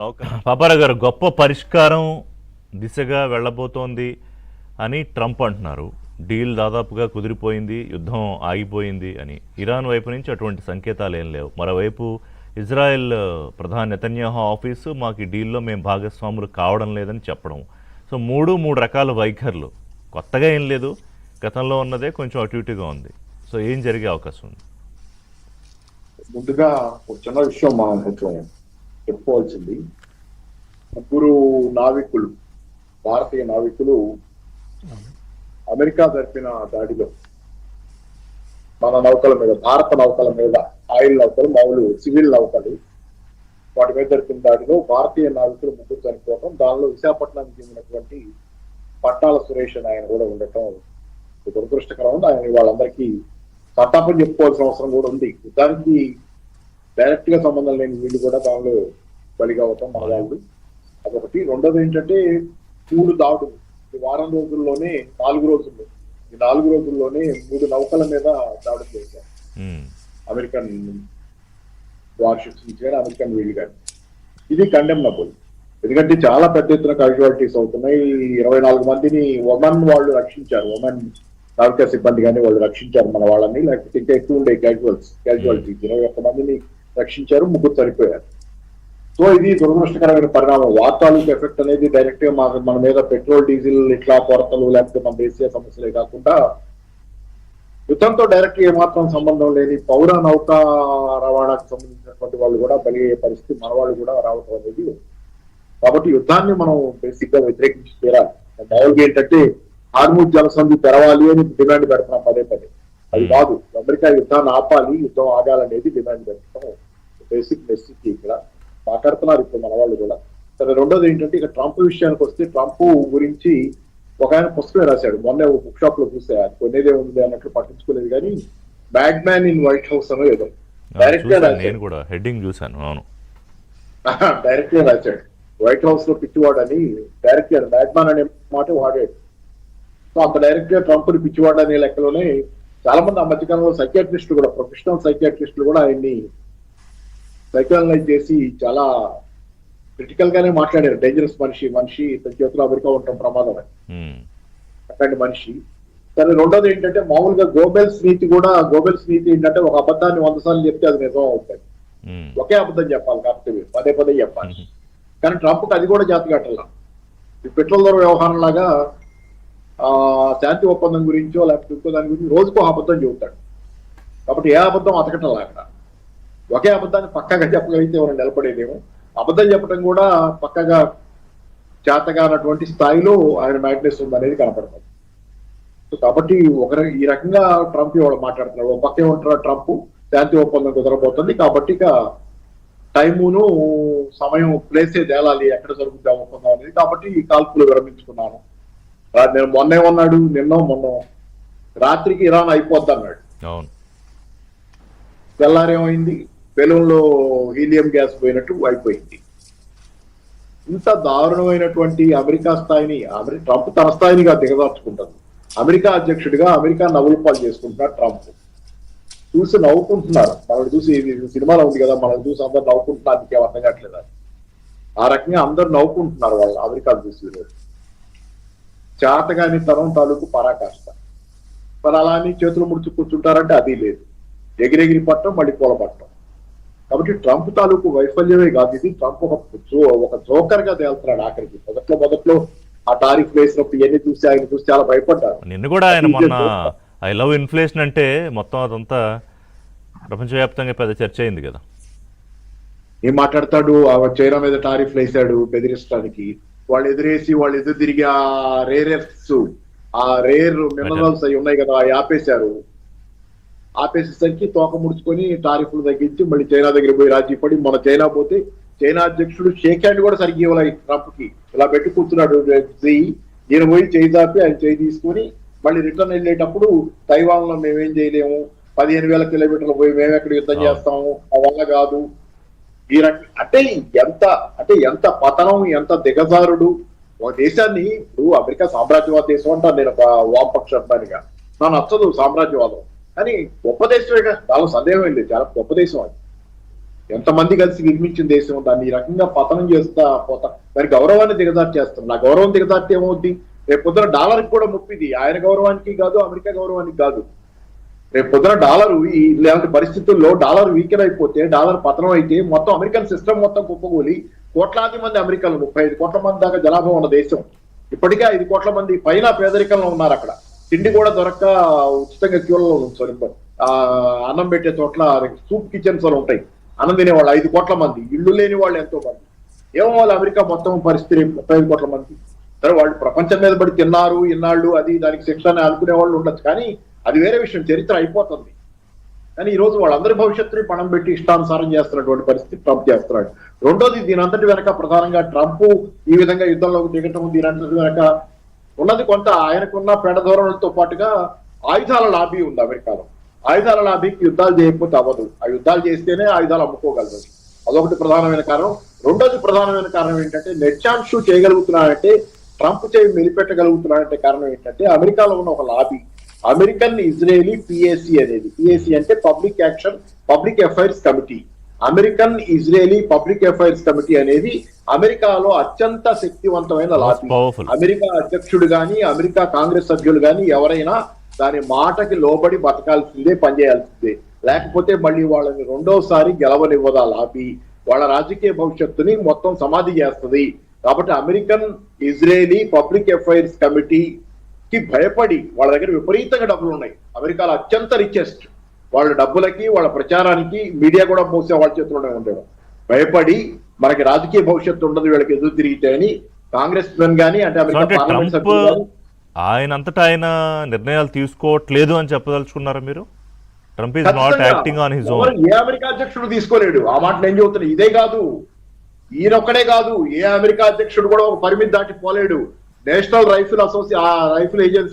పాపారావు గారు, గొప్ప పరిష్కారం దిశగా వెళ్ళబోతోంది అని ట్రంప్ అంటున్నారు. డీల్ దాదాపుగా కుదిరిపోయింది, యుద్ధం ఆగిపోయింది అని. ఇరాన్ వైపు నుంచి అటువంటి సంకేతాలు ఏం లేవు. మరోవైపు ఇజ్రాయెల్ ప్రధాని నెతన్యాహు ఆఫీసు మాకు ఈ డీల్లో మేము భాగస్వాములు కావడం లేదని చెప్పడం. సో మూడు రకాల వైఖరులు. కొత్తగా ఏం లేదు, గతంలో ఉన్నదే కొంచెం అటు ఇటుగా ఉంది. సో ఏం జరిగే అవకాశం ఉంది? ముందుగా ఒక చిన్న విషయం మనం కొంచెం చెప్పుకోవాల్సింది. ముగ్గురు నావికులు, భారతీయ నావికులు అమెరికా జరిపిన దాడిలో మన నౌకల మీద, భారత నౌకల మీద, ఆయిల్ నౌకలు, మామూలు సివిల్ నౌకలు, వాటి మీద జరిపిన దాడిలో భారతీయ నావికులు ముగ్గురు చనిపోవడం, దానిలో విశాఖపట్నానికి చెందినటువంటి పట్టాల సురేష్ అని ఆయన కూడా ఉండటం దురదృష్టకరం ఉంది. ఆయన వాళ్ళందరికీ సంతాపం చెప్పుకోవాల్సిన అవసరం కూడా ఉంది. దానికి డైరెక్ట్ గా సంబంధం లేని వీళ్ళు కూడా దానిలో బలిగా అవటం మా వాళ్ళు. అదొకటి. రెండోది ఏంటంటే 3 దాడులు ఈ వారం రోజుల్లోనే, 4 రోజుల్లో, ఈ 4 రోజుల్లోనే 3 నౌకల మీద దాడులు చేశారు. అమెరికన్ వార్షిప్స్ నుంచి కానీ, అమెరికన్ వీళ్ళు కానీ. ఇది కండెమ్నబుల్. ఎందుకంటే చాలా పెద్ద ఎత్తున క్యాజువాలిటీస్ అవుతున్నాయి. 24 మందిని ఒమన్ వాళ్ళు రక్షించారు. ఒమన్ నావికా సిబ్బంది కానీ వాళ్ళు రక్షించారు మన వాళ్ళని. లేకపోతే ఇంకా ఎక్కువ ఉండే క్యాజువాలిటీస్ 21 మందిని రక్షించారు, 3 చనిపోయారు. సో ఇది దురదృష్టకరమైన పరిణామం. వాతావరణ ఎఫెక్ట్ అనేది డైరెక్ట్ గా మన మీద పెట్రోల్, డీజిల్ ఇట్లా కొరతలు, లేకపోతే మన దేశీయ సమస్యలే కాకుండా యుద్ధంతో డైరెక్ట్ ఏమాత్రం సంబంధం లేని పౌర నౌకా రవాణాకు సంబంధించినటువంటి వాళ్ళు కూడా బలిగే పరిస్థితి మన వాళ్ళు కూడా రావటం అనేది. కాబట్టి యుద్ధాన్ని మనం బేసిక్ గా వ్యతిరేకించి తీరాలి. మామూలుగా ఏంటంటే హార్ముజ్ జలసంధి తెరవాలి అని డిమాండ్ పెడుతున్నాం పదే. అది కాదు. అమెరికా యుద్ధాన్ని ఆపాలి, యుద్ధం ఆగాలనేది డిమాండ్ పెట్టడం బేసిక్ మెసేజ్ ఇక్కడ మాట్లాడుతున్నారు ఇప్పుడు మన వాళ్ళు కూడా. సరే, రెండోది ఏంటంటే ఇక ట్రంప్ విషయానికి వస్తే, ట్రంప్ గురించి ఒక ఆయన పుస్తకం రాశాడు. మొన్న బుక్ షాప్ లో చూస్తే అది కొనేదే ఉంది అన్నట్లు పట్టించుకోలేదు కానీ, bad man in white house అనో ఏదో డైరెక్ట్ గా డైరెక్ట్ గా రాశాడు. వైట్ హౌస్ లో పిచ్చివాడు అని డైరెక్ట్ గా బ్యాడ్ మ్యాన్ అనే మాట వాడాడు. సో అంత డైరెక్ట్ గా ట్రంప్ ని పిచ్చివాడు అనే లెక్కలోనే చాలా మంది ఆ మధ్యకాలంలో సైకియాట్రిస్టులు కూడా, ప్రొఫెషనల్ సైకియాట్రిస్టులు కూడా ఆయన్ని సైకోనలైజ్ చేసి చాలా క్రిటికల్ గానే మాట్లాడారు. డేంజరస్ మనిషి తన చేతిలో అమెరికా ఉండటం ప్రమాదం అని, అట్లాంటి మనిషి. సరే, రెండోది ఏంటంటే మామూలుగా గోబెల్స్ నీతి ఏంటంటే ఒక అబద్ధాన్ని 100 సార్లు చెప్తే అది నిజం అవుతుంది. ఒకే అబద్ధం చెప్పాలి, కాకపోతే పదే చెప్పాలి. కానీ ట్రంప్కి అది కూడా జాతి కట్టాల. ఈ పెట్రోల్ ధర వ్యవహారం లాగా శాంతి ఒప్పందం గురించో లేకపోతే ఇంకో దాని గురించి రోజుకో అబద్ధం చెబుతాడు. కాబట్టి ఏ అబద్ధం అతకటం అక్కడ. ఒకే అబద్ధాన్ని పక్కగా చెప్పగలిగితే ఎవరు నిలబడేదేమో. అబద్ధం చెప్పడం కూడా పక్కగా చేతగా అన్నటువంటి స్థాయిలో ఆయన మ్యాడ్నెస్ ఉందనేది కనపడుతుంది. కాబట్టి ఈ రకంగా ట్రంప్ ఇవాళ మాట్లాడుతున్నాడు. ఒక పక్క ఏమంటారు, ట్రంప్ శాంతి ఒప్పందం కుదరబోతుంది కాబట్టి ఇక టైమును సమయం ప్లేసే తేలాలి ఎక్కడ జరుగుద్దా ఒప్పందం అనేది. కాబట్టి ఈ కాల్పులు విరమించుకున్నాను. నేను మొన్న రాత్రికి ఇరాన్ అయిపోద్ది అన్నాడు. తెల్లారేమైంది, బెలూన్లో హీలియం గ్యాస్ పోయినట్టు అయిపోయింది. ఇంత దారుణమైనటువంటి అమెరికా స్థాయిని ట్రంప్ తన స్థాయినిగా దిగదార్చుకుంటారు. అమెరికా అధ్యక్షుడిగా అమెరికా నవ్వుల పాలు చేసుకుంటున్నారు ట్రంప్. చూసి నవ్వుకుంటున్నారు. మనల్ని చూసి సినిమాలో ఉంది కదా, మనల్ని చూసి అందరు నవ్వుకుంటున్నారు. అందుకే అర్థం కావట్లేదు. ఆ రకంగా అందరు నవ్వుకుంటున్నారు వాళ్ళు అమెరికా చూసి. చేతగాని తరం తాలూకు పరాకాష్ట. మరి అలా అని చేతులు ముడుచు కూర్చుంటారంటే అది లేదు. ఎగిరెగిరి పట్టడం, మళ్ళీ పూల పట్టడం. కాబట్టి ట్రంప్ తాలూకు వైఫల్యమే కాదు ఇది. ట్రంప్ ఒక జోకర్ గా తేలుతున్నాడు ఆఖరికి. మొదట్లో ఆ టారిఫ్ వేసినప్పుడు ఇవన్నీ చూసి ఆయన చూసి చాలా భయపడ్డారు. నిన్న కూడా ఆయన మొన్న ఐ లవ్ ఇన్ఫ్లేషన్ అంటే మొత్తం అదంతా ప్రపంచవ్యాప్తంగా పెద్ద చర్చ అయింది కదా. ఏం మాట్లాడతాడు, చైనా మీద టారిఫ్ వేసాడు బెదిరించడానికి. వాళ్ళు ఎదురు తిరిగి ఆ రేర్ మినరల్స్ అవి ఉన్నాయి కదా, అవి ఆపేసేసరికి తోక ముడుచుకొని టారిఫ్లు తగ్గించి మళ్ళీ చైనా దగ్గర పోయి రాజీ పడి, మన చైనా పోతే చైనా అధ్యక్షుడు షేక్ హ్యాండ్ కూడా సరిగ్గా ఇవ్వాలి ట్రంప్ కి. ఇలా పెట్టి కూర్చున్నాడు. ఈయన పోయి చేయి చాపి ఆయన చేయి తీసుకొని మళ్ళీ రిటర్న్ వెళ్ళేటప్పుడు తైవాన్ లో మేమేం చేయలేము, 15,000 కిలోమీటర్లు పోయి మేము ఎక్కడ యుద్ధం చేస్తాము, ఆ వల్ల కాదు. ఈ అంటే ఎంత పతనం, ఎంత దిగజారుడు. ఒక దేశాన్ని, ఇప్పుడు అమెరికా సామ్రాజ్యవాద దేశం అంటారు, నేను ఒక వామపక్ష అభిమానిగా, నాకు నచ్చదు సామ్రాజ్యవాదం. కానీ గొప్ప దేశమేగా, చాలా సందేహం లేదు, చాలా గొప్ప దేశం అది. ఎంతమంది కలిసి నిర్మించిన దేశం దాన్ని ఈ రకంగా పతనం చేస్తా పోతా దాని గౌరవాన్ని దిగజారు చేస్తాం. నా గౌరవం దిగజారితే ఏమవుద్ది? రేపు పొద్దున డాలర్కి కూడా ముప్పిది, ఆయన గౌరవానికి కాదు, అమెరికా గౌరవానికి కాదు. రేపు పొద్దున డాలర్ ఇలాంటి పరిస్థితుల్లో డాలర్ వీకెన్ అయిపోతే, డాలర్ పతనం అయితే మొత్తం అమెరికన్ సిస్టమ్ మొత్తం కుప్పగూలి కోట్లాది మంది అమెరికన్లు, 35 కోట్ల మంది దాకా జనాభా ఉన్న దేశం, ఇప్పటికే 5 కోట్ల మంది పైన పేదరికంలో ఉన్నారు. అక్కడ తిండి కూడా దొరక్క ఉచితంగా క్యూలో ఉంచారు. అన్నం పెట్టే చోట్ల సూప్ కిచెన్స్ అని ఉంటాయి, అన్నం తినేవాళ్ళు 5 కోట్ల మంది, ఇల్లు లేని వాళ్ళు ఎంతో మంది. ఏమో వాళ్ళు అమెరికా మొత్తం పరిస్థితి 35 కోట్ల మంది. సరే వాళ్ళు ప్రపంచం మీద పడి తిన్నారు ఇన్నాళ్ళు, అది దానికి శిక్ష అని అనుకునే వాళ్ళు ఉండొచ్చు, కానీ అది వేరే విషయం, చరిత్ర అయిపోతుంది. కానీ ఈ రోజు వాళ్ళందరి భవిష్యత్తుని పణం పెట్టి ఇష్టానుసారం చేస్తున్నటువంటి పరిస్థితి ట్రంప్ చేస్తున్నాడు. రెండోది, దీని అంతటి వెనక ప్రధానంగా ట్రంప్ ఈ విధంగా యుద్ధంలోకి దిగటం, దీని అంతటి వెనక ఉన్నది కొంత ఆయనకున్న పెడ ధోరణులతో పాటుగా ఆయుధాల లాబీ ఉంది అమెరికాలో. ఆయుధాల లాబీకి యుద్ధాలు చేయకపోతే అవ్వదు, ఆ యుద్ధాలు చేస్తేనే ఆయుధాలు అమ్ముకోగలదు. అదొకటి ప్రధానమైన కారణం. రెండోది ప్రధానమైన కారణం ఏంటంటే, నెట్చాన్షు చేయగలుగుతున్నాడంటే, ట్రంప్ చేయి మెలిపెట్టగలుగుతున్నాడంటే కారణం ఏంటంటే, అమెరికాలో ఉన్న ఒక లాబీ, అమెరికన్ ఇజ్రాయేలీ పిఏసి అనేది, పిఏసి అంటే public action public affairs committee, American Israeli public affairs committee అనేది అమెరికాలో అత్యంత శక్తివంతమైన లాబీ. అమెరికా అధ్యక్షుడు గాని, అమెరికా కాంగ్రెస్ సభ్యులు గాని ఎవరైనా దాని మాటకి లోబడి బతకాల్సిందే, పనిచేయాల్సిందే. లేకపోతే మళ్ళీ వాళ్ళని రెండోసారి గెలవనివ్వదు ఆ లాబీ. వాళ్ళ రాజకీయ భవిష్యత్తుని మొత్తం సమాధి చేస్తుంది. కాబట్టి అమెరికన్ ఇజ్రాయేలీ పబ్లిక్ అఫైర్స్ కమిటీకి భయపడి, వాళ్ళ దగ్గర విపరీతంగా డబ్బులు ఉన్నాయి, అమెరికాలో అత్యంత రిచెస్ట్, వాళ్ళ డబ్బులకి వాళ్ళ ప్రచారానికి మీడియా కూడా మోసే వాళ్ళ చేతిలోనే ఉండేవాడు. భయపడి మనకి రాజకీయ భవిష్యత్తు ఉండదు వీళ్ళకి ఎదురు తిరిగితే అని కాంగ్రెస్ మెన్ గానీ, అంటే అమెరికా పార్లమెంట్ సభ్యులు గానీ ఆయనంతటా ఆయన నిర్ణయాలు తీసుకోవట్లేదు అని చెప్పదలుచుకున్నారా మీరు? Trump is not acting on his own. A America అధ్యక్షుడు తీసుకోలేడు ఆ మాట. నేను చెబుతున్నా, ఇదే కాదు, ఈయనొక్కడే కాదు, ఏ అమెరికా అధ్యక్షుడు కూడా ఒక పరిమితి దాటి పోలేడు. National rifle agency